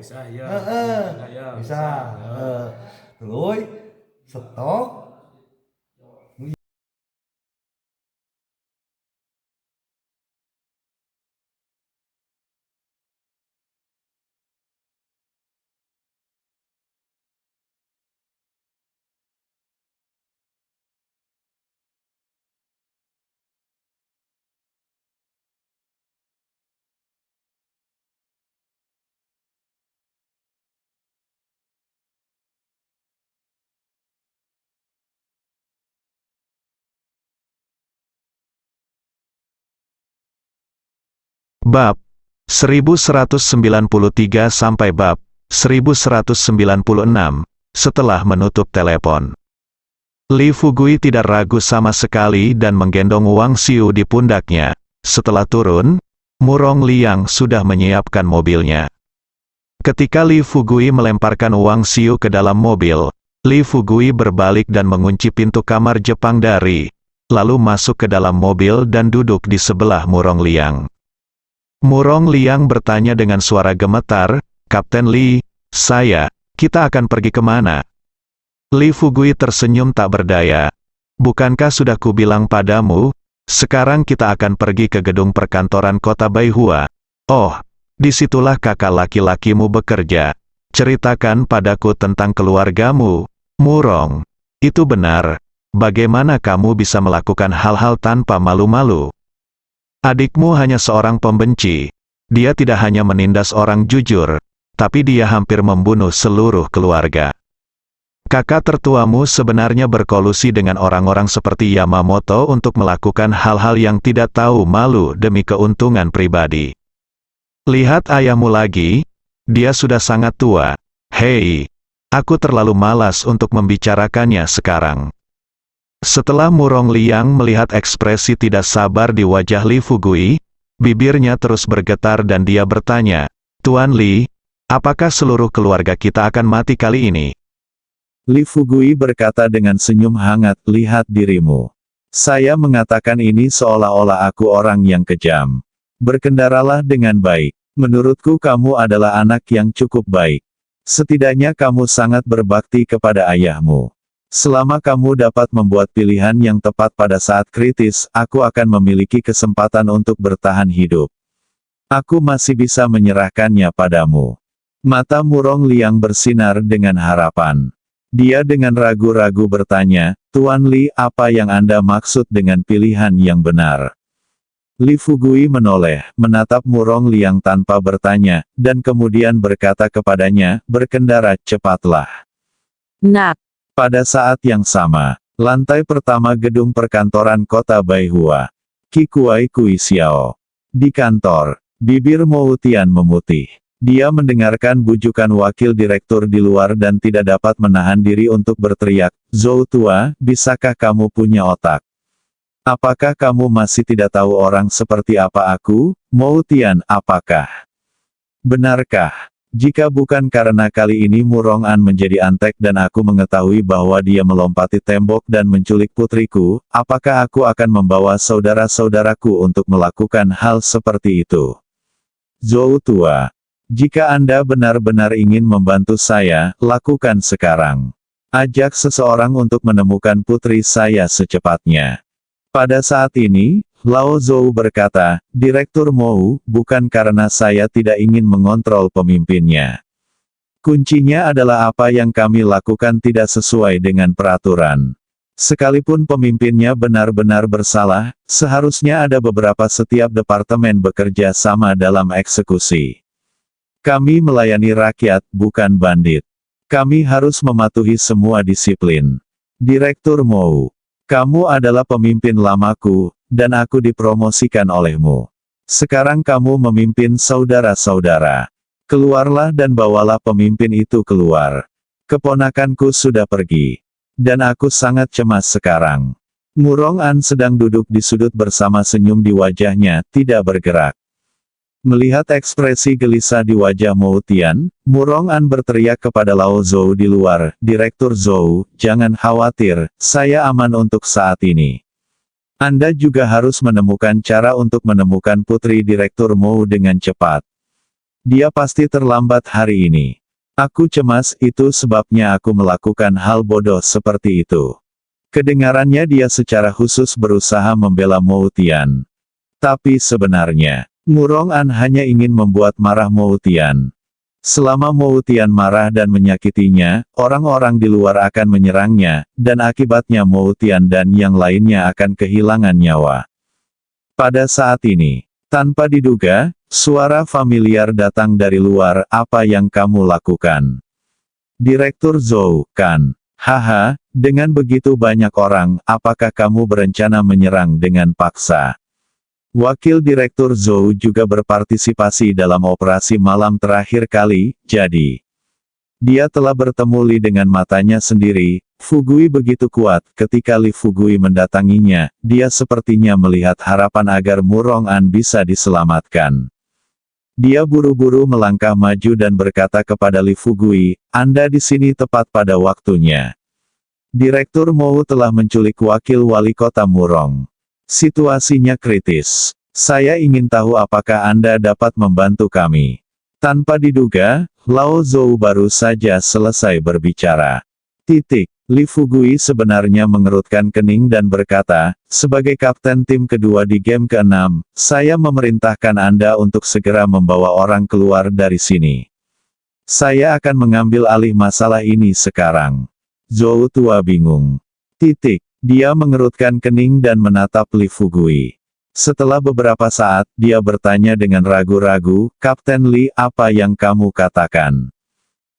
bisa ya. Heeh, Ada ya, bisa. ya. Terus stok. Bab 1193 sampai bab 1196, setelah menutup telepon. Li Fugui tidak ragu sama sekali dan menggendong Wang Xiu di pundaknya. Setelah turun, Murong Liang sudah menyiapkan mobilnya. Ketika Li Fugui melemparkan Wang Xiu ke dalam mobil, Li Fugui berbalik dan mengunci pintu kamar Jepang dari, lalu masuk ke dalam mobil dan duduk di sebelah Murong Liang. Murong Liang bertanya dengan suara gemetar, "Kapten Li, kita akan pergi kemana?" Li Fugui tersenyum tak berdaya. "Bukankah sudah kubilang padamu, sekarang kita akan pergi ke gedung perkantoran kota Baihua. Oh, disitulah kakak laki-lakimu bekerja. Ceritakan padaku tentang keluargamu, Murong. Itu benar. Bagaimana kamu bisa melakukan hal-hal tanpa malu-malu? Adikmu hanya seorang pembenci. Dia tidak hanya menindas orang jujur, tapi dia hampir membunuh seluruh keluarga. Kakak tertuamu sebenarnya berkolusi dengan orang-orang seperti Yamamoto untuk melakukan hal-hal yang tidak tahu malu demi keuntungan pribadi. Lihat ayahmu lagi, dia sudah sangat tua. Hei, aku terlalu malas untuk membicarakannya sekarang." Setelah Murong Liang melihat ekspresi tidak sabar di wajah Li Fugui, bibirnya terus bergetar dan dia bertanya, "Tuan Li, apakah seluruh keluarga kita akan mati kali ini?" Li Fugui berkata dengan senyum hangat, "Lihat dirimu. Saya mengatakan ini seolah-olah aku orang yang kejam. Berkendaralah dengan baik. Menurutku kamu adalah anak yang cukup baik. Setidaknya kamu sangat berbakti kepada ayahmu. Selama kamu dapat membuat pilihan yang tepat pada saat kritis, aku akan memiliki kesempatan untuk bertahan hidup. Aku masih bisa menyerahkannya padamu." Mata Murong Liang bersinar dengan harapan. Dia dengan ragu-ragu bertanya, "Tuan Li, apa yang Anda maksud dengan pilihan yang benar?" Li Fugui menoleh, menatap Murong Liang tanpa bertanya, dan kemudian berkata kepadanya, "Berkendara cepatlah." Nak, Pada saat yang sama, lantai pertama gedung perkantoran kota Baihua. Qi Kuai Kui Xiao. Di kantor, bibir Mo Tian memutih. Dia mendengarkan bujukan wakil direktur di luar dan tidak dapat menahan diri untuk berteriak, "Zhou tua, bisakah kamu punya otak? Apakah kamu masih tidak tahu orang seperti apa aku, Mo Tian, apakah? Benarkah? Jika bukan karena kali ini Murong An menjadi antek dan aku mengetahui bahwa dia melompati tembok dan menculik putriku, apakah aku akan membawa saudara-saudaraku untuk melakukan hal seperti itu? Zhou tua, jika Anda benar-benar ingin membantu saya, lakukan sekarang. Ajak seseorang untuk menemukan putri saya secepatnya." Pada saat ini, Lao Zhou berkata, "Direktur Mou, bukan karena saya tidak ingin mengontrol pemimpinnya. Kuncinya adalah apa yang kami lakukan tidak sesuai dengan peraturan. Sekalipun pemimpinnya benar-benar bersalah, seharusnya ada beberapa setiap departemen bekerja sama dalam eksekusi. Kami melayani rakyat, bukan bandit. Kami harus mematuhi semua disiplin. Direktur Mou, kamu adalah pemimpin lamaku, dan aku dipromosikan olehmu. Sekarang kamu memimpin saudara-saudara. Keluarlah dan bawalah pemimpin itu keluar. Keponakanku sudah pergi. Dan aku sangat cemas sekarang." Murong An sedang duduk di sudut bersama senyum di wajahnya, tidak bergerak. Melihat ekspresi gelisah di wajah Mo Tian, Murong An berteriak kepada Lao Zhou di luar, "Direktur Zhou, jangan khawatir, saya aman untuk saat ini. Anda juga harus menemukan cara untuk menemukan putri Direktur Mo dengan cepat." Dia pasti terlambat hari ini. Aku cemas, itu sebabnya aku melakukan hal bodoh seperti itu. Kedengarannya dia secara khusus berusaha membela Mo Tian. Tapi sebenarnya, Murong An hanya ingin membuat marah Mo Tian. Selama Mo Tian marah dan menyakitinya, orang-orang di luar akan menyerangnya, dan akibatnya Mo Tian dan yang lainnya akan kehilangan nyawa. Pada saat ini, tanpa diduga, suara familiar datang dari luar. Apa yang kamu lakukan? Direktur Zhou, kan? Haha, dengan begitu banyak orang, apakah kamu berencana menyerang dengan paksa? Wakil Direktur Zhou juga berpartisipasi dalam operasi malam terakhir kali, jadi dia telah bertemu Li dengan matanya sendiri. Fugui begitu kuat, ketika Li Fugui mendatanginya, dia sepertinya melihat harapan agar Murong An bisa diselamatkan. Dia buru-buru melangkah maju dan berkata kepada Li Fugui, Anda di sini tepat pada waktunya. Direktur Mou telah menculik wakil wali kota Murong. Situasinya kritis. Saya ingin tahu apakah Anda dapat membantu kami. Tanpa diduga, Lao Zhou baru saja selesai berbicara. Li Fugui sebenarnya mengerutkan kening dan berkata, sebagai kapten tim kedua di game ke-6, saya memerintahkan Anda untuk segera membawa orang keluar dari sini. Saya akan mengambil alih masalah ini sekarang. Zhou tua bingung. Dia mengerutkan kening dan menatap Li Fugui. Setelah beberapa saat, dia bertanya dengan ragu-ragu, Kapten Li, apa yang kamu katakan?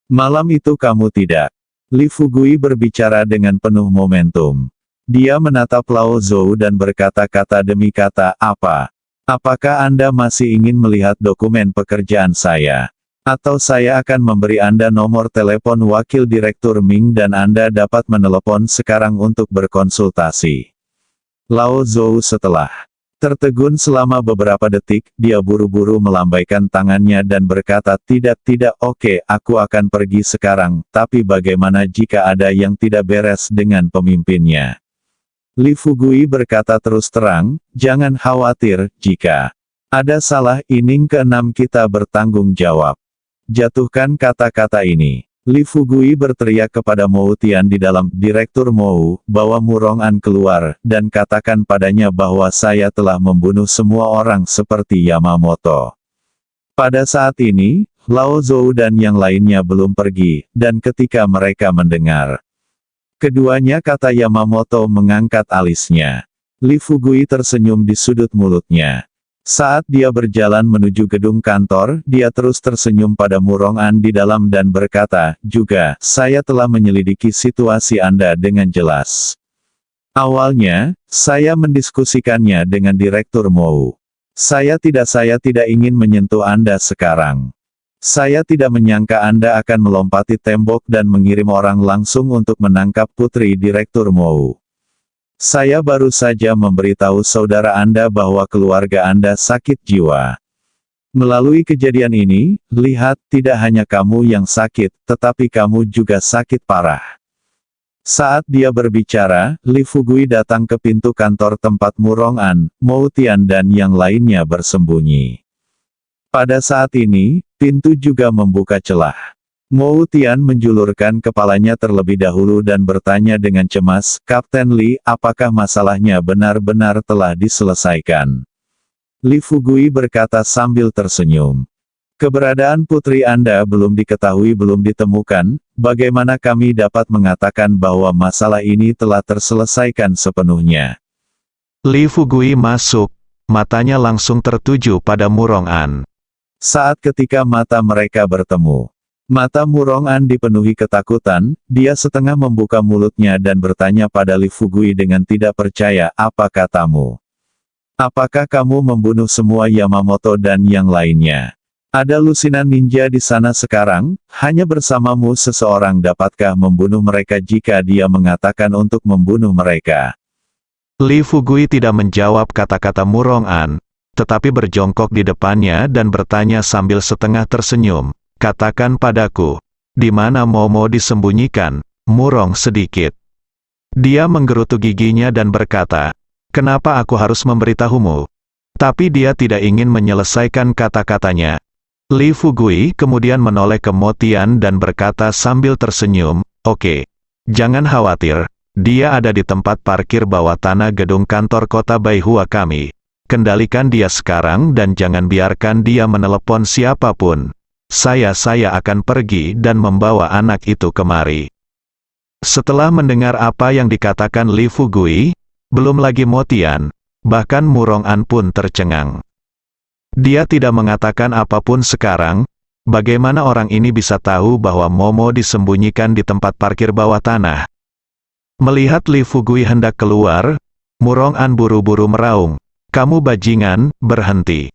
Malam itu kamu tidak. Li Fugui berbicara dengan penuh momentum. Dia menatap Lao Zhou dan berkata kata demi kata, apa? Apakah Anda masih ingin melihat dokumen pekerjaan saya? Atau saya akan memberi Anda nomor telepon wakil direktur Ming dan Anda dapat menelepon sekarang untuk berkonsultasi. Lao Zhou setelah tertegun selama beberapa detik, dia buru-buru melambaikan tangannya dan berkata tidak, oke, aku akan pergi sekarang, tapi bagaimana jika ada yang tidak beres dengan pemimpinnya? Li Fugui berkata terus terang, jangan khawatir, jika ada salah, inning ke-6 kita bertanggung jawab. Jatuhkan kata-kata ini. Li Fugui berteriak kepada Mo Tian di dalam, Direktur Mou, bawa Murong An keluar, dan katakan padanya bahwa saya telah membunuh semua orang seperti Yamamoto. Pada saat ini, Lao Zhou dan yang lainnya belum pergi, dan ketika mereka mendengar keduanya kata Yamamoto mengangkat alisnya. Li Fugui tersenyum di sudut mulutnya. Saat dia berjalan menuju gedung kantor, dia terus tersenyum pada Murong An di dalam dan berkata, juga, saya telah menyelidiki situasi Anda dengan jelas. Awalnya, saya mendiskusikannya dengan Direktur Mou. Saya tidak ingin menyentuh Anda sekarang. Saya tidak menyangka Anda akan melompati tembok dan mengirim orang langsung untuk menangkap putri Direktur Mou. Saya baru saja memberitahu saudara Anda bahwa keluarga Anda sakit jiwa. Melalui kejadian ini, lihat, tidak hanya kamu yang sakit, tetapi kamu juga sakit parah. Saat dia berbicara, Li Fugui datang ke pintu kantor tempat Murong An, Mo Tian dan yang lainnya bersembunyi. Pada saat ini, pintu juga membuka celah. Mo Tian menjulurkan kepalanya terlebih dahulu dan bertanya dengan cemas, Kapten Li, apakah masalahnya benar-benar telah diselesaikan? Li Fugui berkata sambil tersenyum. Keberadaan putri Anda belum diketahui, belum ditemukan, bagaimana kami dapat mengatakan bahwa masalah ini telah terselesaikan sepenuhnya? Li Fugui masuk, matanya langsung tertuju pada Murong An. Saat ketika mata mereka bertemu, mata Murong An dipenuhi ketakutan, dia setengah membuka mulutnya dan bertanya pada Li Fugui dengan tidak percaya, apa katamu? Apakah kamu membunuh semua Yamamoto dan yang lainnya? Ada lusinan ninja di sana sekarang, hanya bersamamu seseorang dapatkah membunuh mereka jika dia mengatakan untuk membunuh mereka? Li Fugui tidak menjawab kata-kata Murong An, tetapi berjongkok di depannya dan bertanya sambil setengah tersenyum. Katakan padaku, di mana Momo disembunyikan? Murong sedikit. Dia menggerutu giginya dan berkata, kenapa aku harus memberitahumu? Tapi dia tidak ingin menyelesaikan kata-katanya. Li Fugui kemudian menoleh ke Mo Tian dan berkata sambil tersenyum, "Oke, jangan khawatir, dia ada di tempat parkir bawah tanah gedung kantor kota Baihua kami. Kendalikan dia sekarang dan jangan biarkan dia menelepon siapapun. Saya akan pergi dan membawa anak itu kemari." Setelah mendengar apa yang dikatakan Li Fugui, belum lagi Mo Tian, bahkan Murong An pun tercengang. Dia tidak mengatakan apapun sekarang. Bagaimana orang ini bisa tahu bahwa Momo disembunyikan di tempat parkir bawah tanah? Melihat Li Fugui hendak keluar, Murong An buru-buru meraung, "Kamu bajingan, berhenti."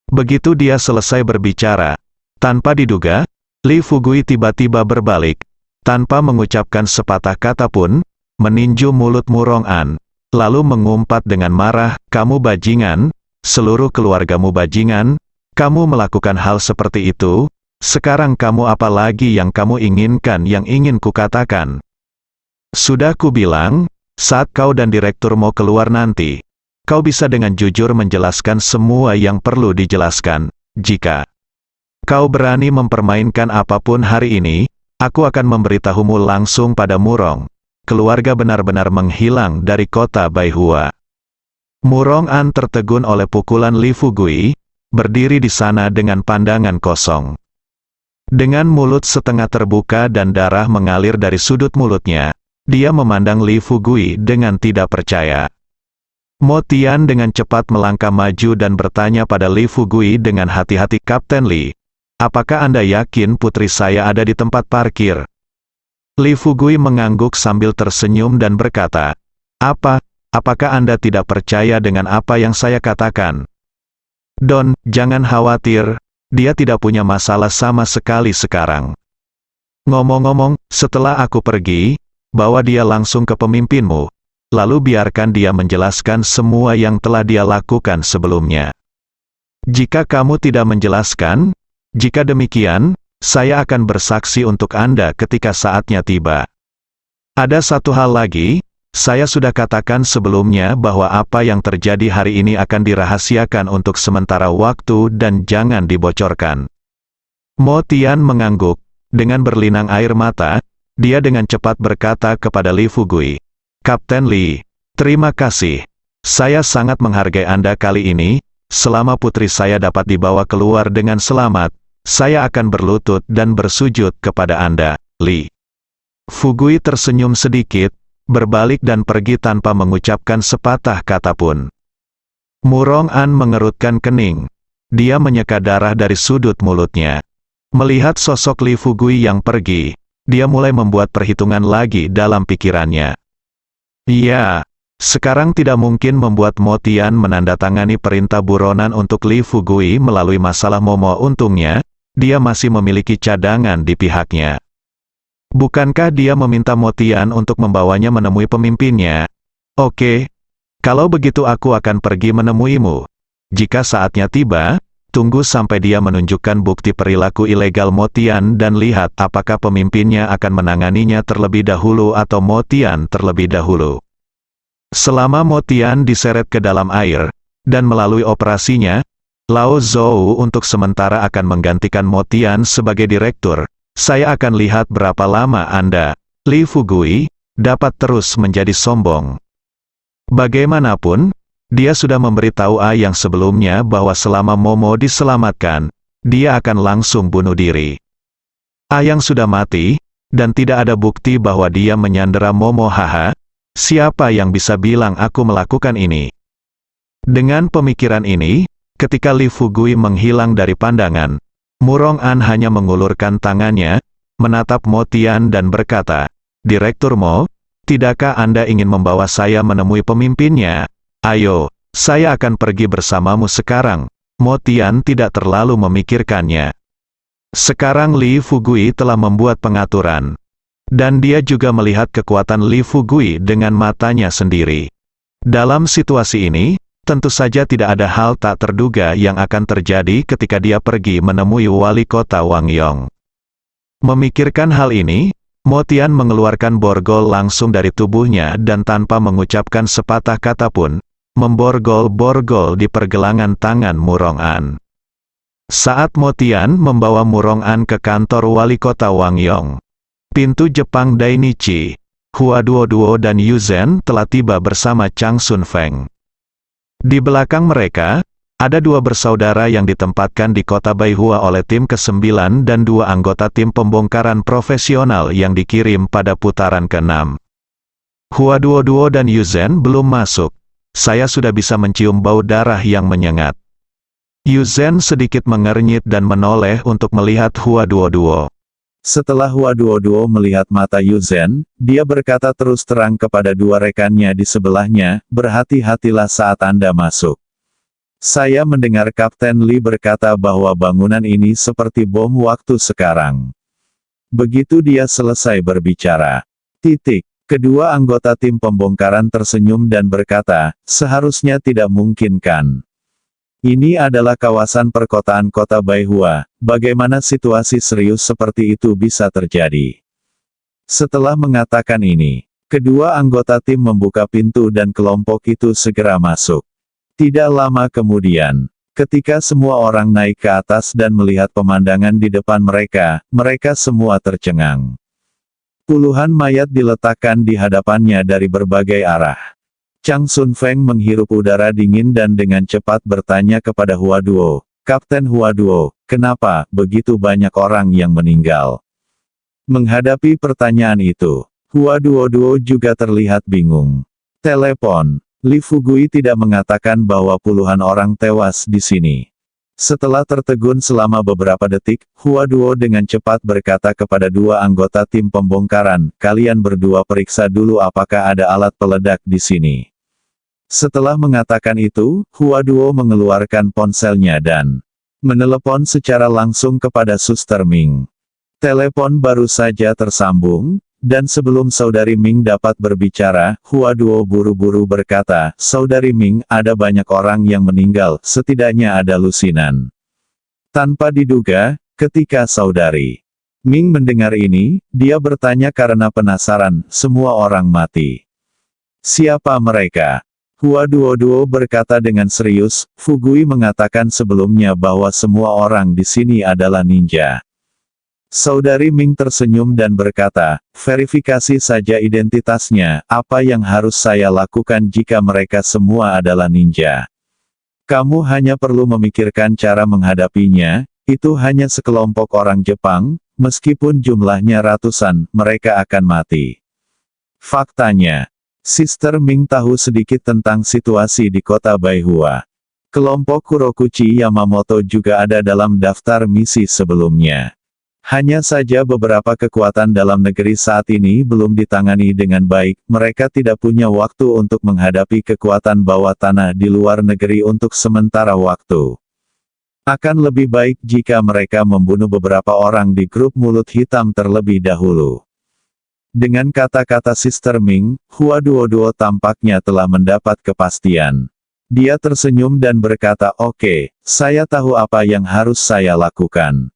Begitu dia selesai berbicara, tanpa diduga, Li Fugui tiba-tiba berbalik, tanpa mengucapkan sepatah kata pun, meninju mulut Murong An, lalu mengumpat dengan marah, "Kamu bajingan, seluruh keluargamu bajingan, kamu melakukan hal seperti itu, sekarang kamu apa lagi yang kamu inginkan yang ingin kukatakan? Sudah kubilang, saat kau dan direktur mau keluar nanti, kau bisa dengan jujur menjelaskan semua yang perlu dijelaskan. Jika kau berani mempermainkan apapun hari ini, aku akan memberitahumu langsung pada Murong. Keluarga benar-benar menghilang dari kota Baihua." Murong An tertegun oleh pukulan Li Fugui, berdiri di sana dengan pandangan kosong. Dengan mulut setengah terbuka dan darah mengalir dari sudut mulutnya, dia memandang Li Fugui dengan tidak percaya. Mo Tian dengan cepat melangkah maju dan bertanya pada Li Fugui dengan hati-hati, "Kapten Li, apakah Anda yakin putri saya ada di tempat parkir?" Li Fugui mengangguk sambil tersenyum dan berkata, Apakah Anda tidak percaya dengan apa yang saya katakan?" "Don, jangan khawatir, dia tidak punya masalah sama sekali sekarang. Ngomong-ngomong, setelah aku pergi, bawa dia langsung ke pemimpinmu, lalu biarkan dia menjelaskan semua yang telah dia lakukan sebelumnya. Jika kamu tidak menjelaskan, jika demikian, saya akan bersaksi untuk Anda ketika saatnya tiba. Ada satu hal lagi, saya sudah katakan sebelumnya bahwa apa yang terjadi hari ini akan dirahasiakan untuk sementara waktu dan jangan dibocorkan." Mo Tian mengangguk, dengan berlinang air mata, dia dengan cepat berkata kepada Li Fugui, "Kapten Li, terima kasih. Saya sangat menghargai Anda kali ini, selama putri saya dapat dibawa keluar dengan selamat, saya akan berlutut dan bersujud kepada Anda, Li." Fugui tersenyum sedikit, berbalik dan pergi tanpa mengucapkan sepatah kata pun. Murong An mengerutkan kening. Dia menyeka darah dari sudut mulutnya. Melihat sosok Li Fugui yang pergi, dia mulai membuat perhitungan lagi dalam pikirannya. Iya, sekarang tidak mungkin membuat Mo Tian menandatangani perintah buronan untuk Li Fugui melalui masalah Momo. Untungnya, dia masih memiliki cadangan di pihaknya. Bukankah dia meminta Mo Tian untuk membawanya menemui pemimpinnya? Oke, kalau begitu aku akan pergi menemuimu. Jika saatnya tiba, tunggu sampai dia menunjukkan bukti perilaku ilegal Mo Tian dan lihat apakah pemimpinnya akan menanganinya terlebih dahulu atau Mo Tian terlebih dahulu. Selama Mo Tian diseret ke dalam air, dan melalui operasinya, Lao Zhou untuk sementara akan menggantikan Mo Tian sebagai direktur. Saya akan lihat berapa lama Anda, Li Fugui, dapat terus menjadi sombong. Bagaimanapun, dia sudah memberitahu A yang sebelumnya bahwa selama Momo diselamatkan, dia akan langsung bunuh diri. A yang sudah mati, dan tidak ada bukti bahwa dia menyandera Momo. Haha, siapa yang bisa bilang aku melakukan ini? Dengan pemikiran ini, ketika Li Fugui menghilang dari pandangan, Murong An hanya mengulurkan tangannya, menatap Mo Tian dan berkata, "Direktur Mo, tidakkah Anda ingin membawa saya menemui pemimpinnya? Ayo, saya akan pergi bersamamu sekarang." Mo Tian tidak terlalu memikirkannya. Sekarang Li Fugui telah membuat pengaturan. Dan dia juga melihat kekuatan Li Fugui dengan matanya sendiri. Dalam situasi ini, tentu saja tidak ada hal tak terduga yang akan terjadi ketika dia pergi menemui wali kota Wang Yong. Memikirkan hal ini, Mo Tian mengeluarkan borgol langsung dari tubuhnya dan tanpa mengucapkan sepatah kata pun, memborgol borgol di pergelangan tangan Murong An. Saat Mo Tian membawa Murong An ke kantor wali kota Wangyong, pintu Jepang Dainichi, Hua Duo dan Yu Zhen telah tiba bersama Chang Sun Feng. Di belakang mereka, ada dua bersaudara yang ditempatkan di kota Baihua oleh tim ke-9 dan dua anggota tim pembongkaran profesional yang dikirim pada putaran ke-6. Hua Duo dan Yu Zhen belum masuk. Saya sudah bisa mencium bau darah yang menyengat. Yu Zhen sedikit mengernyit dan menoleh untuk melihat Hua Duo. Setelah Hua Duo melihat mata Yu Zhen, dia berkata terus terang kepada dua rekannya di sebelahnya, berhati-hatilah saat Anda masuk. Saya mendengar Kapten Li berkata bahwa bangunan ini seperti bom waktu sekarang. Begitu dia selesai berbicara. Kedua anggota tim pembongkaran tersenyum dan berkata, seharusnya tidak mungkin kan? Ini adalah kawasan perkotaan kota Baihua, bagaimana situasi serius seperti itu bisa terjadi? Setelah mengatakan ini, kedua anggota tim membuka pintu dan kelompok itu segera masuk. Tidak lama kemudian, ketika semua orang naik ke atas dan melihat pemandangan di depan mereka, mereka semua tercengang. Puluhan mayat diletakkan di hadapannya dari berbagai arah. Chang Sun Feng menghirup udara dingin dan dengan cepat bertanya kepada Hua Duo, Kapten Hua Duo, kenapa begitu banyak orang yang meninggal? Menghadapi pertanyaan itu, Hua Duo juga terlihat bingung. Telepon, Li Fugui tidak mengatakan bahwa puluhan orang tewas di sini. Setelah tertegun selama beberapa detik, Hua Duo dengan cepat berkata kepada dua anggota tim pembongkaran, kalian berdua periksa dulu apakah ada alat peledak di sini. Setelah mengatakan itu, Hua Duo mengeluarkan ponselnya dan menelepon secara langsung kepada Suster Ming. Telepon baru saja tersambung, dan sebelum Saudari Ming dapat berbicara, Hua Duo buru-buru berkata, Saudari Ming, ada banyak orang yang meninggal, setidaknya ada lusinan. Tanpa diduga, ketika Saudari Ming mendengar ini, dia bertanya karena penasaran, semua orang mati. Siapa mereka? Hua Duo berkata dengan serius, Fugui mengatakan sebelumnya bahwa semua orang di sini adalah ninja. Saudari Ming tersenyum dan berkata, verifikasi saja identitasnya, apa yang harus saya lakukan jika mereka semua adalah ninja? Kamu hanya perlu memikirkan cara menghadapinya, itu hanya sekelompok orang Jepang, meskipun jumlahnya ratusan, mereka akan mati. Faktanya, Sister Ming tahu sedikit tentang situasi di kota Baihua. Kelompok Kurokuchi Yamamoto juga ada dalam daftar misi sebelumnya. Hanya saja beberapa kekuatan dalam negeri saat ini belum ditangani dengan baik, mereka tidak punya waktu untuk menghadapi kekuatan bawah tanah di luar negeri untuk sementara waktu. Akan lebih baik jika mereka membunuh beberapa orang di grup mulut hitam terlebih dahulu. Dengan kata-kata Sister Ming, Hua Duo tampaknya telah mendapat kepastian. Dia tersenyum dan berkata, oke, saya tahu apa yang harus saya lakukan.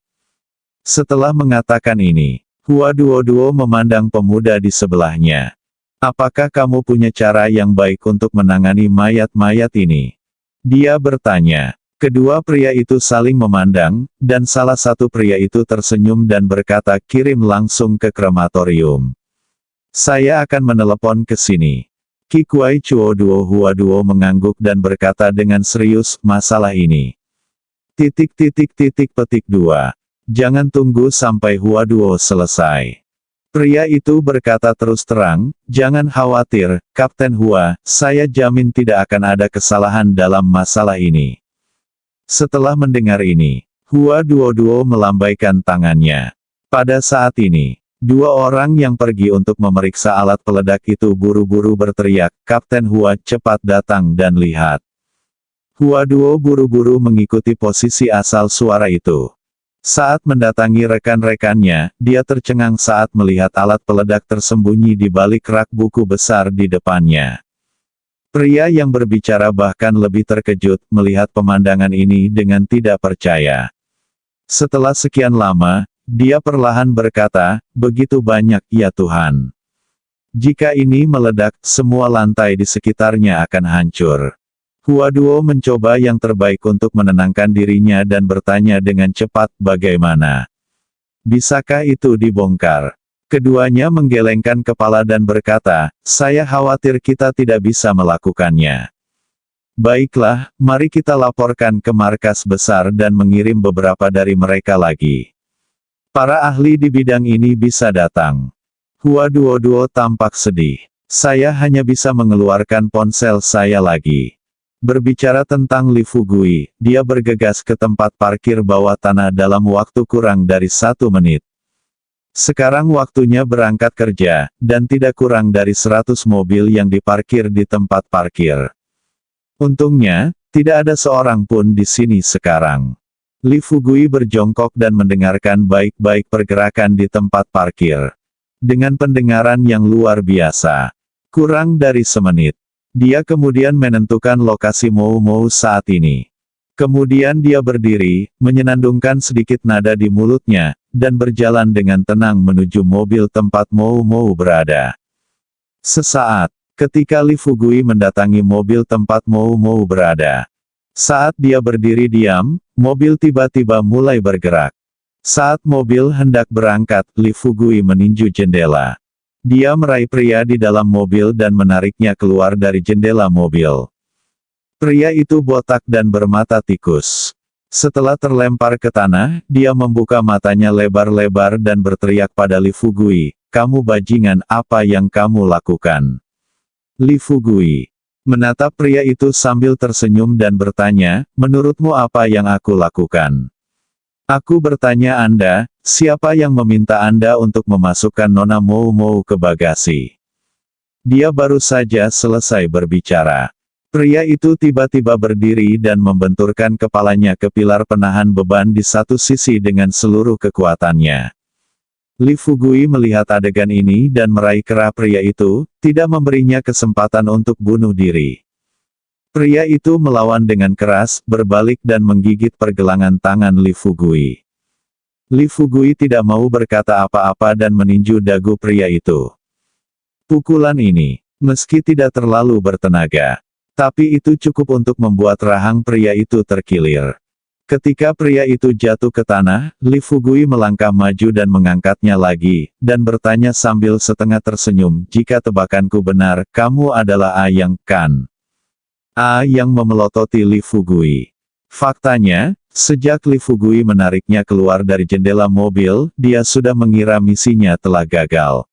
Setelah mengatakan ini, Hua Duo memandang pemuda di sebelahnya. Apakah kamu punya cara yang baik untuk menangani mayat-mayat ini? Dia bertanya. Kedua pria itu saling memandang, dan salah satu pria itu tersenyum dan berkata, kirim langsung ke krematorium. Saya akan menelepon ke sini. Ki Kuai Chuo Hua Duo mengangguk dan berkata dengan serius, masalah ini. Petik 2. Jangan tunggu sampai Hua Duo selesai. Pria itu berkata terus terang, jangan khawatir, Kapten Hua, saya jamin tidak akan ada kesalahan dalam masalah ini. Setelah mendengar ini, Hua Duo melambaikan tangannya. Pada saat ini, dua orang yang pergi untuk memeriksa alat peledak itu buru-buru berteriak, Kapten Hua cepat datang dan lihat. Hua Duo buru-buru mengikuti posisi asal suara itu. Saat mendatangi rekan-rekannya, dia tercengang saat melihat alat peledak tersembunyi di balik rak buku besar di depannya. Pria yang berbicara bahkan lebih terkejut melihat pemandangan ini dengan tidak percaya. Setelah sekian lama, dia perlahan berkata, begitu banyak ya Tuhan. Jika ini meledak, semua lantai di sekitarnya akan hancur. Hua Duo mencoba yang terbaik untuk menenangkan dirinya dan bertanya dengan cepat, bagaimana? Bisakah itu dibongkar? Keduanya menggelengkan kepala dan berkata, saya khawatir kita tidak bisa melakukannya. Baiklah, mari kita laporkan ke markas besar dan mengirim beberapa dari mereka lagi. Para ahli di bidang ini bisa datang. Hua Duo tampak sedih. Saya hanya bisa mengeluarkan ponsel saya lagi. Berbicara tentang Li Fugui, dia bergegas ke tempat parkir bawah tanah dalam waktu kurang dari 1 menit. Sekarang waktunya berangkat kerja, dan tidak kurang dari 100 mobil yang diparkir di tempat parkir. Untungnya, tidak ada seorang pun di sini sekarang. Li Fugui berjongkok dan mendengarkan baik-baik pergerakan di tempat parkir. Dengan pendengaran yang luar biasa. Kurang dari semenit. Dia kemudian menentukan lokasi Mou Mou saat ini. Kemudian dia berdiri, menyenandungkan sedikit nada di mulutnya, dan berjalan dengan tenang menuju mobil tempat Mou Mou berada. Sesaat, ketika Li Fugui mendatangi mobil tempat Mou Mou berada. Saat dia berdiri diam, mobil tiba-tiba mulai bergerak. Saat mobil hendak berangkat, Li Fugui meninju jendela. Dia meraih pria di dalam mobil dan menariknya keluar dari jendela mobil. Pria itu botak dan bermata tikus. Setelah terlempar ke tanah, dia membuka matanya lebar-lebar dan berteriak pada Li Fugui, kamu bajingan, apa yang kamu lakukan? Li Fugui menatap pria itu sambil tersenyum dan bertanya, menurutmu apa yang aku lakukan? Aku bertanya Anda, siapa yang meminta Anda untuk memasukkan Nona Mou Mou ke bagasi? Dia baru saja selesai berbicara. Pria itu tiba-tiba berdiri dan membenturkan kepalanya ke pilar penahan beban di satu sisi dengan seluruh kekuatannya. Li Fugui melihat adegan ini dan meraih kera pria itu, tidak memberinya kesempatan untuk bunuh diri. Pria itu melawan dengan keras, berbalik dan menggigit pergelangan tangan Li Fugui. Li Fugui tidak mau berkata apa-apa dan meninju dagu pria itu. Pukulan ini, meski tidak terlalu bertenaga, tapi itu cukup untuk membuat rahang pria itu terkilir. Ketika pria itu jatuh ke tanah, Li Fugui melangkah maju dan mengangkatnya lagi, dan bertanya sambil setengah tersenyum, jika tebakanku benar, kamu adalah Ayang, kan? Yang memelototi Li Fugui. Faktanya, sejak Li Fugui menariknya keluar dari jendela mobil, dia sudah mengira misinya telah gagal.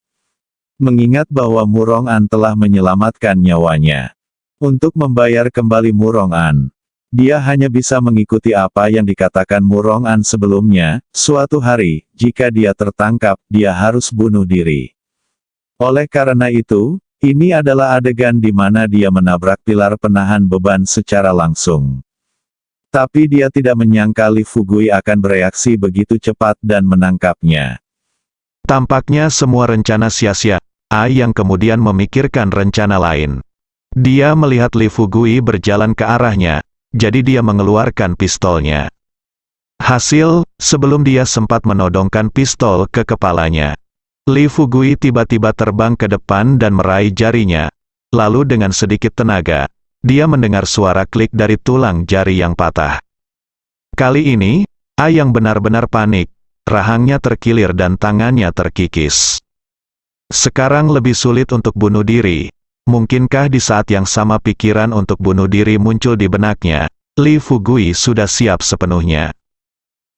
Mengingat bahwa Murong An telah menyelamatkan nyawanya. Untuk membayar kembali Murong An, dia hanya bisa mengikuti apa yang dikatakan Murong An sebelumnya, suatu hari, jika dia tertangkap, dia harus bunuh diri. Oleh karena itu, ini adalah adegan di mana dia menabrak pilar penahan beban secara langsung. Tapi dia tidak menyangka Li Fugui akan bereaksi begitu cepat dan menangkapnya. Tampaknya semua rencana sia-sia. Yang kemudian memikirkan rencana lain. Dia melihat Li Fugui berjalan ke arahnya, jadi dia mengeluarkan pistolnya. Hasil, sebelum dia sempat menodongkan pistol ke kepalanya, Li Fugui tiba-tiba terbang ke depan dan meraih jarinya. Lalu dengan sedikit tenaga, dia mendengar suara klik dari tulang jari yang patah. Kali ini, yang benar-benar panik, rahangnya terkilir dan tangannya terkikis. Sekarang lebih sulit untuk bunuh diri. Mungkinkah di saat yang sama pikiran untuk bunuh diri muncul di benaknya, Li Fugui sudah siap sepenuhnya.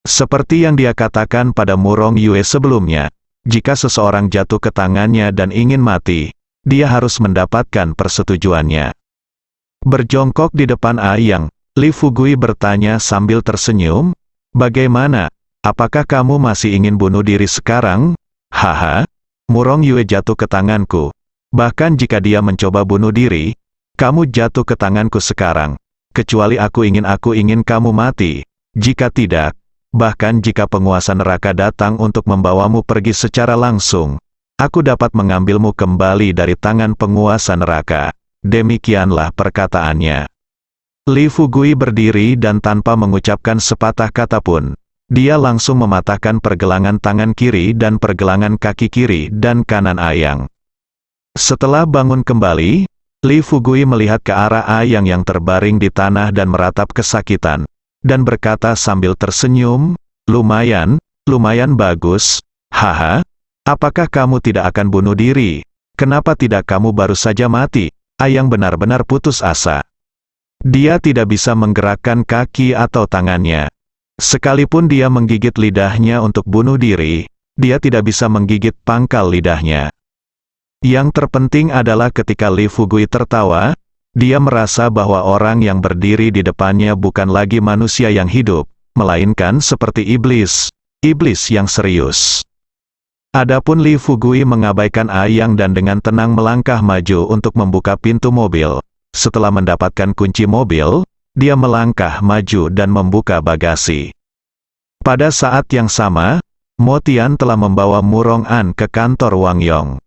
Seperti yang dia katakan pada Murong Yue sebelumnya, jika seseorang jatuh ke tangannya dan ingin mati, dia harus mendapatkan persetujuannya. Berjongkok di depan Ayang, Li Fugui bertanya sambil tersenyum, bagaimana? Apakah kamu masih ingin bunuh diri sekarang? Haha, Murong Yue jatuh ke tanganku. Bahkan jika dia mencoba bunuh diri, kamu jatuh ke tanganku sekarang. Kecuali aku ingin kamu mati. Jika tidak, bahkan jika penguasa neraka datang untuk membawamu pergi secara langsung, aku dapat mengambilmu kembali dari tangan penguasa neraka. Demikianlah perkataannya. Li Fugui berdiri dan tanpa mengucapkan sepatah kata pun, dia langsung mematahkan pergelangan tangan kiri dan pergelangan kaki kiri dan kanan Ayang. Setelah bangun kembali, Li Fugui melihat ke arah Ayang yang terbaring di tanah dan meratap kesakitan, dan berkata sambil tersenyum, lumayan bagus, haha. Apakah kamu tidak akan bunuh diri? Kenapa tidak kamu baru saja mati? Ayang benar-benar putus asa. Dia tidak bisa menggerakkan kaki atau tangannya. Sekalipun dia menggigit lidahnya untuk bunuh diri, dia tidak bisa menggigit pangkal lidahnya. Yang terpenting adalah ketika Li Fugui tertawa, dia merasa bahwa orang yang berdiri di depannya bukan lagi manusia yang hidup, melainkan seperti iblis yang serius. Adapun Li Fugui mengabaikan Ayang dan dengan tenang melangkah maju untuk membuka pintu mobil. Setelah mendapatkan kunci mobil, dia melangkah maju dan membuka bagasi. Pada saat yang sama, Mo Tian telah membawa Murong An ke kantor Wang Yong.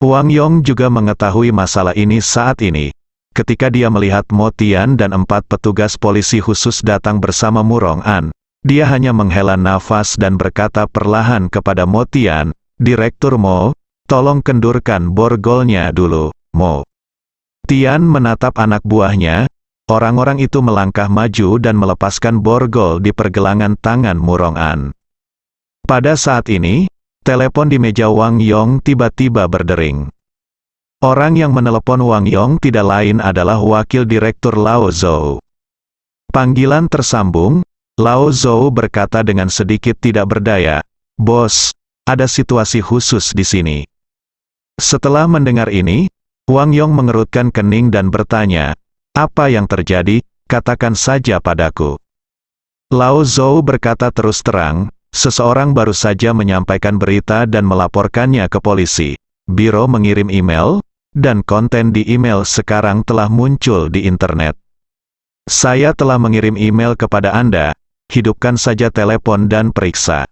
Wang Yong juga mengetahui masalah ini saat ini. Ketika dia melihat Mo Tian dan 4 petugas polisi khusus datang bersama Murong An, dia hanya menghela nafas dan berkata perlahan kepada Mo Tian, "Direktur Mo, tolong kendurkan borgolnya dulu, Mo." Tian menatap anak buahnya. Orang-orang itu melangkah maju dan melepaskan borgol di pergelangan tangan Murong An. Pada saat ini, telepon di meja Wang Yong tiba-tiba berdering. Orang yang menelepon Wang Yong tidak lain adalah wakil direktur Lao Zhou. Panggilan tersambung, Lao Zhou berkata dengan sedikit tidak berdaya, "Bos, ada situasi khusus di sini." Setelah mendengar ini, Wang Yong mengerutkan kening dan bertanya, "Apa yang terjadi? Katakan saja padaku." Lao Zhou berkata terus terang, "Seseorang baru saja menyampaikan berita dan melaporkannya ke polisi. Biro mengirim email, dan konten di email sekarang telah muncul di internet. Saya telah mengirim email kepada Anda, hidupkan saja telepon dan periksa."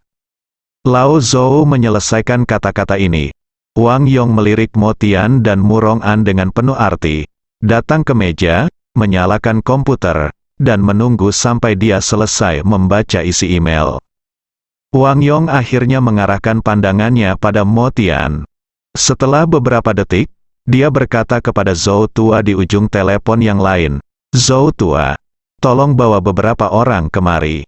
Lao Zhou menyelesaikan kata-kata ini. Wang Yong melirik Mo Tian dan Murong An dengan penuh arti, datang ke meja, menyalakan komputer, dan menunggu sampai dia selesai membaca isi email. Wang Yong akhirnya mengarahkan pandangannya pada Mo Tian. Setelah beberapa detik, dia berkata kepada Zhou Tua di ujung telepon yang lain, "Zhou Tua, tolong bawa beberapa orang kemari."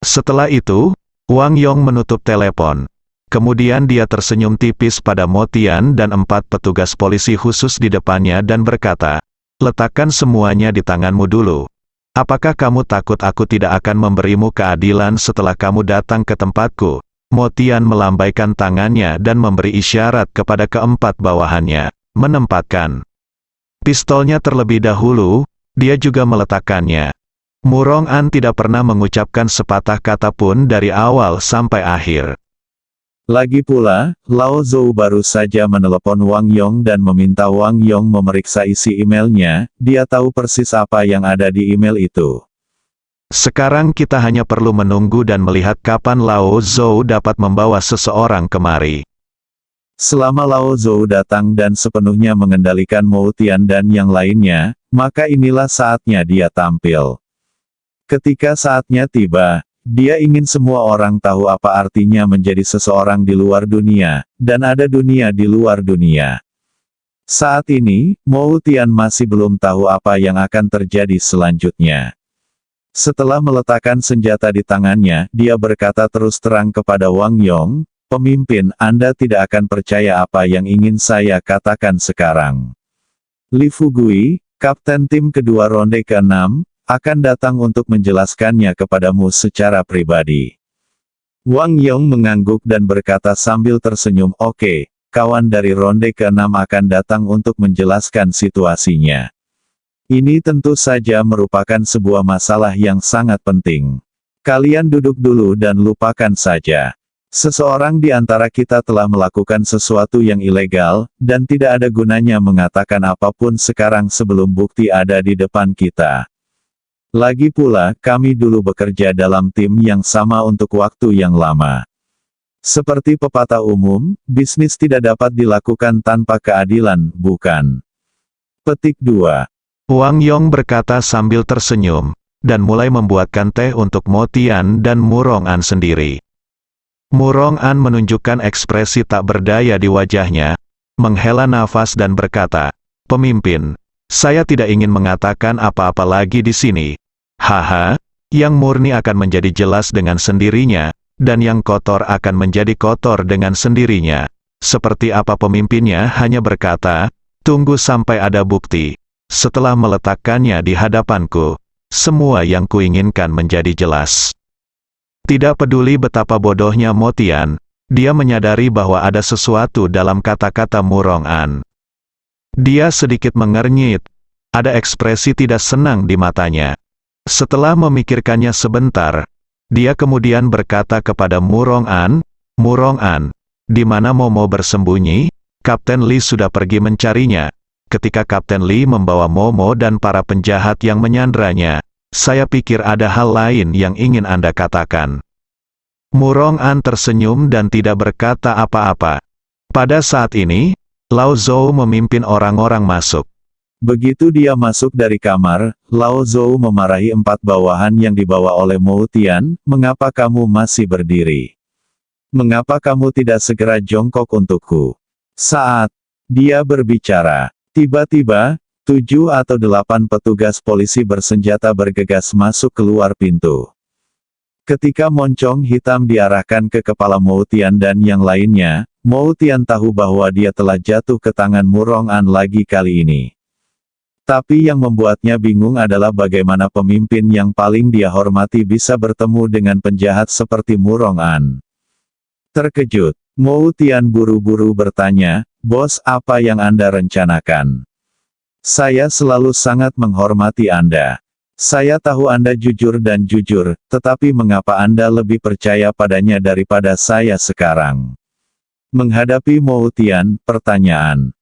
Setelah itu, Wang Yong menutup telepon. Kemudian dia tersenyum tipis pada Mo Tian dan 4 petugas polisi khusus di depannya dan berkata, "Letakkan semuanya di tanganmu dulu. Apakah kamu takut aku tidak akan memberimu keadilan setelah kamu datang ke tempatku?" Mo Tian melambaikan tangannya dan memberi isyarat kepada keempat bawahannya, menempatkan pistolnya terlebih dahulu. Dia juga meletakkannya. Murong An tidak pernah mengucapkan sepatah kata pun dari awal sampai akhir. Lagi pula, Lao Zhou baru saja menelepon Wang Yong dan meminta Wang Yong memeriksa isi emailnya. Dia tahu persis apa yang ada di email itu. Sekarang kita hanya perlu menunggu dan melihat kapan Lao Zhou dapat membawa seseorang kemari. Selama Lao Zhou datang dan sepenuhnya mengendalikan Mo Tian dan yang lainnya, maka inilah saatnya dia tampil. Ketika saatnya tiba, dia ingin semua orang tahu apa artinya menjadi seseorang di luar dunia, dan ada dunia di luar dunia. Saat ini, Mo Tian masih belum tahu apa yang akan terjadi selanjutnya. Setelah meletakkan senjata di tangannya, dia berkata terus terang kepada Wang Yong, "Pemimpin, Anda tidak akan percaya apa yang ingin saya katakan sekarang. Li Fugui, kapten tim kedua ronde ke-6, akan datang untuk menjelaskannya kepadamu secara pribadi." Wang Yong mengangguk dan berkata sambil tersenyum, "Oke, kawan dari ronde ke-6 akan datang untuk menjelaskan situasinya. Ini tentu saja merupakan sebuah masalah yang sangat penting. Kalian duduk dulu dan lupakan saja. Seseorang di antara kita telah melakukan sesuatu yang ilegal, dan tidak ada gunanya mengatakan apapun sekarang sebelum bukti ada di depan kita. Lagi pula, kami dulu bekerja dalam tim yang sama untuk waktu yang lama. Seperti pepatah umum, bisnis tidak dapat dilakukan tanpa keadilan, bukan?" Petik 2. Wang Yong berkata sambil tersenyum, dan mulai membuatkan teh untuk Mo Tian dan Murong An sendiri. Murong An menunjukkan ekspresi tak berdaya di wajahnya, menghela nafas dan berkata, Pemimpin, saya tidak ingin mengatakan apa-apa lagi di sini. Haha, yang murni akan menjadi jelas dengan sendirinya, dan yang kotor akan menjadi kotor dengan sendirinya. Seperti apa pemimpinnya hanya berkata, tunggu sampai ada bukti. Setelah meletakkannya di hadapanku, semua yang kuinginkan menjadi jelas. Tidak peduli betapa bodohnya Mo Tian, dia menyadari bahwa ada sesuatu dalam kata-kata Murong An. Dia sedikit mengernyit, ada ekspresi tidak senang di matanya. Setelah memikirkannya sebentar, dia kemudian berkata kepada Murong An, Murong An, di mana Momo bersembunyi? Kapten Li sudah pergi mencarinya. Ketika Kapten Li membawa Momo dan para penjahat yang menyandranya, saya pikir ada hal lain yang ingin Anda katakan. Murong An tersenyum dan tidak berkata apa-apa. Pada saat ini, Lao Zhou memimpin orang-orang masuk. Begitu dia masuk dari kamar, Lao Zhou memarahi 4 bawahan yang dibawa oleh Mo Tian, mengapa kamu masih berdiri? Mengapa kamu tidak segera jongkok untukku? Saat dia berbicara, tiba-tiba, 7 atau 8 petugas polisi bersenjata bergegas masuk keluar pintu. Ketika moncong hitam diarahkan ke kepala Mo Tian dan yang lainnya, Mo Tian tahu bahwa dia telah jatuh ke tangan Murong An lagi kali ini. Tapi yang membuatnya bingung adalah bagaimana pemimpin yang paling dia hormati bisa bertemu dengan penjahat seperti Murong An. Terkejut, Mo Tian buru-buru bertanya, "Bos, apa yang Anda rencanakan? Saya selalu sangat menghormati Anda. Saya tahu Anda jujur dan jujur, tetapi mengapa Anda lebih percaya padanya daripada saya sekarang?" Menghadapi Mo Tian, pertanyaan.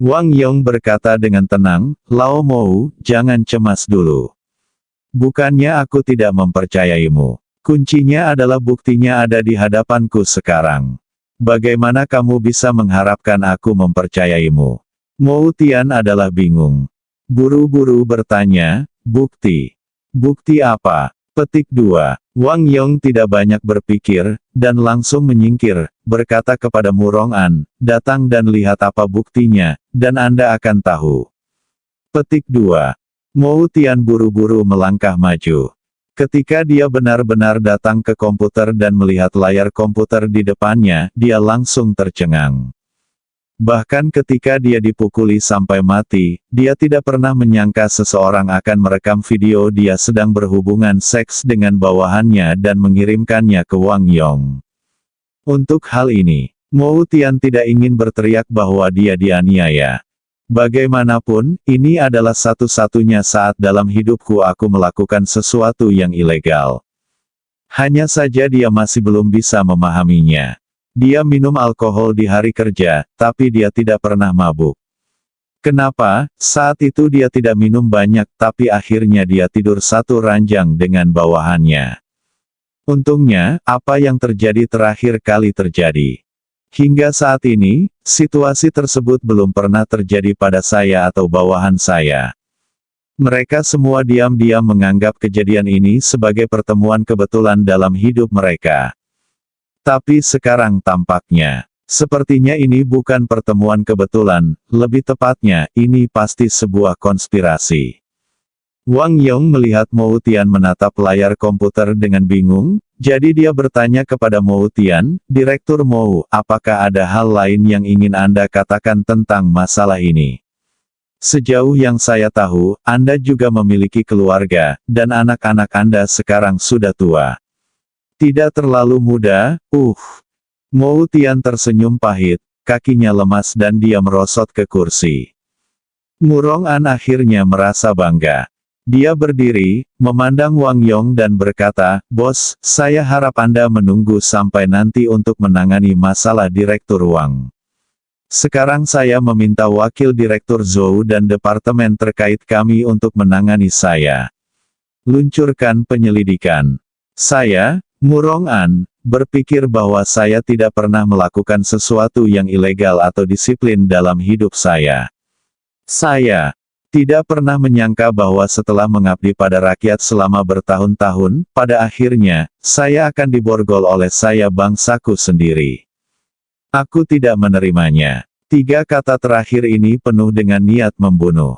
Wang Yong berkata dengan tenang, "Lao Mo, jangan cemas dulu. Bukannya aku tidak mempercayaimu. Kuncinya adalah buktinya ada di hadapanku sekarang. Bagaimana kamu bisa mengharapkan aku mempercayaimu?" Mo Tian adalah bingung. Buru-buru bertanya, "Bukti? Bukti apa?" Petik 2. Wang Yong tidak banyak berpikir, dan langsung menyingkir, berkata kepada Murong An, "Datang dan lihat apa buktinya, dan Anda akan tahu." Petik 2. Mo Tian buru-buru melangkah maju. Ketika dia benar-benar datang ke komputer dan melihat layar komputer di depannya, dia langsung tercengang. Bahkan ketika dia dipukuli sampai mati, dia tidak pernah menyangka seseorang akan merekam video dia sedang berhubungan seks dengan bawahannya dan mengirimkannya ke Wang Yong. Untuk hal ini, Mo Tian tidak ingin berteriak bahwa dia dianiaya. Bagaimanapun, ini adalah satu-satunya saat dalam hidupku aku melakukan sesuatu yang ilegal. Hanya saja dia masih belum bisa memahaminya. Dia minum alkohol di hari kerja, tapi dia tidak pernah mabuk. Kenapa, saat itu dia tidak minum banyak tapi akhirnya dia tidur satu ranjang dengan bawahannya? Untungnya, apa yang terjadi terakhir kali terjadi. Hingga saat ini, situasi tersebut belum pernah terjadi pada saya atau bawahan saya. Mereka semua diam-diam menganggap kejadian ini sebagai pertemuan kebetulan dalam hidup mereka. Tapi sekarang tampaknya, sepertinya ini bukan pertemuan kebetulan, lebih tepatnya, ini pasti sebuah konspirasi. Wang Yong melihat Mo Tian menatap layar komputer dengan bingung, jadi dia bertanya kepada Mo Tian, "Direktur Mo, apakah ada hal lain yang ingin Anda katakan tentang masalah ini? Sejauh yang saya tahu, Anda juga memiliki keluarga, dan anak-anak Anda sekarang sudah tua. Tidak terlalu muda, Mo Tian tersenyum pahit, kakinya lemas dan dia merosot ke kursi. Murong An akhirnya merasa bangga. Dia berdiri, memandang Wang Yong dan berkata, "Bos, saya harap Anda menunggu sampai nanti untuk menangani masalah Direktur Wang. Sekarang saya meminta Wakil Direktur Zhou dan Departemen terkait kami untuk menangani saya. Luncurkan penyelidikan. Saya, Murong An, berpikir bahwa saya tidak pernah melakukan sesuatu yang ilegal atau disiplin dalam hidup saya. Saya tidak pernah menyangka bahwa setelah mengabdi pada rakyat selama bertahun-tahun, pada akhirnya, saya akan diborgol oleh saya bangsaku sendiri. Aku tidak menerimanya. Tiga kata terakhir ini penuh dengan niat membunuh.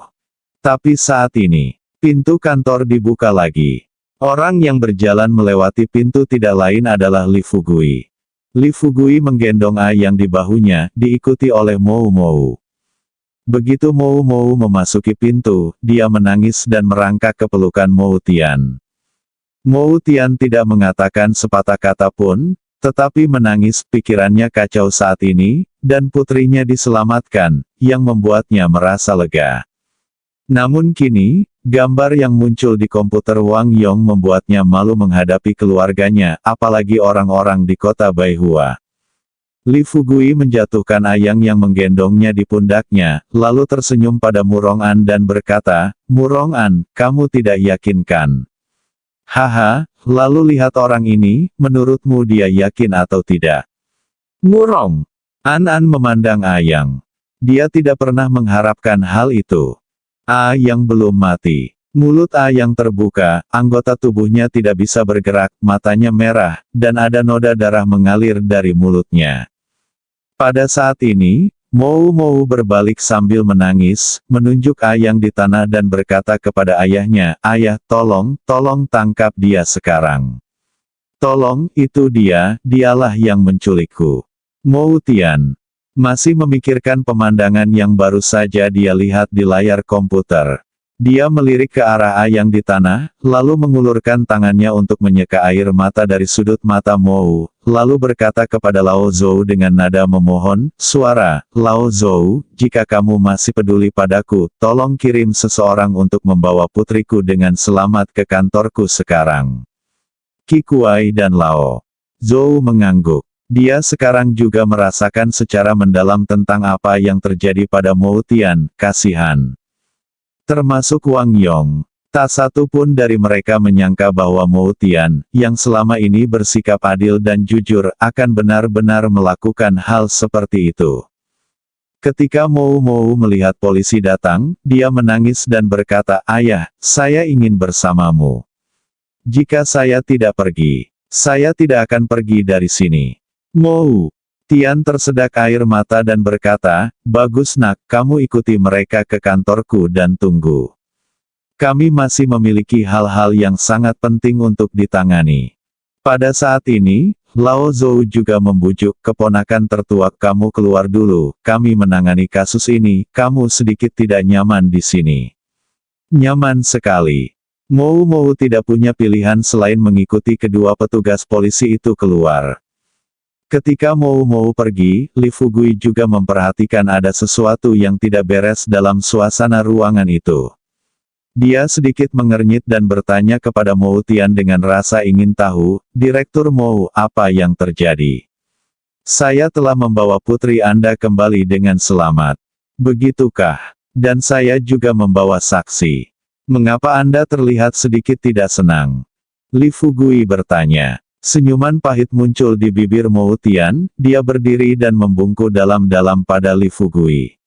Tapi saat ini, pintu kantor dibuka lagi. Orang yang berjalan melewati pintu tidak lain adalah Li Fugui. Li Fugui menggendong A yang di bahunya, diikuti oleh Mou Mou. Begitu Mou Mou memasuki pintu, dia menangis dan merangkak ke pelukan Mou Tian. Mou Tian tidak mengatakan sepatah kata pun, tetapi menangis, pikirannya kacau saat ini, dan putrinya diselamatkan, yang membuatnya merasa lega. Namun kini, gambar yang muncul di komputer Wang Yong membuatnya malu menghadapi keluarganya, apalagi orang-orang di kota Baihua. Li Fugui menjatuhkan Ayang yang menggendongnya di pundaknya, lalu tersenyum pada Murong An dan berkata, "Murong An, kamu tidak yakin kan? Haha, lalu lihat orang ini, menurutmu dia yakin atau tidak?" Murong An memandang Ayang. Dia tidak pernah mengharapkan hal itu. Ayang belum mati. Mulut Ayang terbuka, anggota tubuhnya tidak bisa bergerak, matanya merah, dan ada noda darah mengalir dari mulutnya. Pada saat ini, Mou Mou berbalik sambil menangis, menunjuk Ayang di tanah dan berkata kepada ayahnya, "Ayah, tolong tangkap dia sekarang. Tolong, itu dialah yang menculikku." Mou Tian masih memikirkan pemandangan yang baru saja dia lihat di layar komputer. Dia melirik ke arah Ayang di tanah, lalu mengulurkan tangannya untuk menyeka air mata dari sudut mata Mou, lalu berkata kepada Lao Zhou dengan nada memohon, "Suara, Lao Zhou, jika kamu masih peduli padaku, tolong kirim seseorang untuk membawa putriku dengan selamat ke kantorku sekarang." Qi Kuai dan Lao Zhou mengangguk. Dia sekarang juga merasakan secara mendalam tentang apa yang terjadi pada Mou Tian, kasihan. Termasuk Wang Yong. Tak satu pun dari mereka menyangka bahwa Mou Tian, yang selama ini bersikap adil dan jujur, akan benar-benar melakukan hal seperti itu. Ketika Mou Mou melihat polisi datang, dia menangis dan berkata, "Ayah, saya ingin bersamamu. Jika saya tidak pergi, saya tidak akan pergi dari sini." Mou Tian tersedak air mata dan berkata, "Bagus nak, kamu ikuti mereka ke kantorku dan tunggu. Kami masih memiliki hal-hal yang sangat penting untuk ditangani." Pada saat ini, Lao Zhou juga membujuk, "Keponakan tertua, kamu keluar dulu, kami menangani kasus ini, kamu sedikit tidak nyaman di sini." Nyaman sekali. Mou Mou tidak punya pilihan selain mengikuti kedua petugas polisi itu keluar. Ketika Mou Mou pergi, Li Fugui juga memperhatikan ada sesuatu yang tidak beres dalam suasana ruangan itu. Dia sedikit mengernyit dan bertanya kepada Mou Tian dengan rasa ingin tahu, "Direktur Mou, apa yang terjadi? Saya telah membawa putri Anda kembali dengan selamat. Begitukah? Dan saya juga membawa saksi. Mengapa Anda terlihat sedikit tidak senang?" Li Fugui bertanya. Senyuman pahit muncul di bibir Mou Tian, dia berdiri dan membungkuk dalam-dalam pada Li Fugui.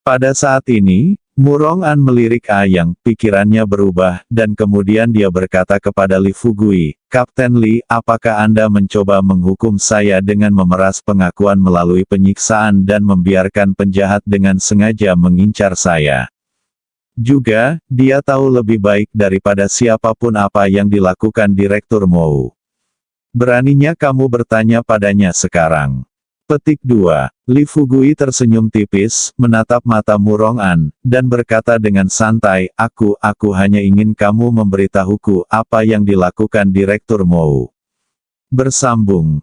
Pada saat ini, Murong An melirik Ayang, pikirannya berubah, dan kemudian dia berkata kepada Li Fugui, "Kapten Li, apakah Anda mencoba menghukum saya dengan memeras pengakuan melalui penyiksaan dan membiarkan penjahat dengan sengaja mengincar saya? Juga, dia tahu lebih baik daripada siapapun apa yang dilakukan Direktur Mou. Beraninya kamu bertanya padanya sekarang." Petik 2. Li Fugui tersenyum tipis, menatap mata Murong An, dan berkata dengan santai, Aku hanya ingin kamu memberitahuku apa yang dilakukan Direktur Mou." Bersambung.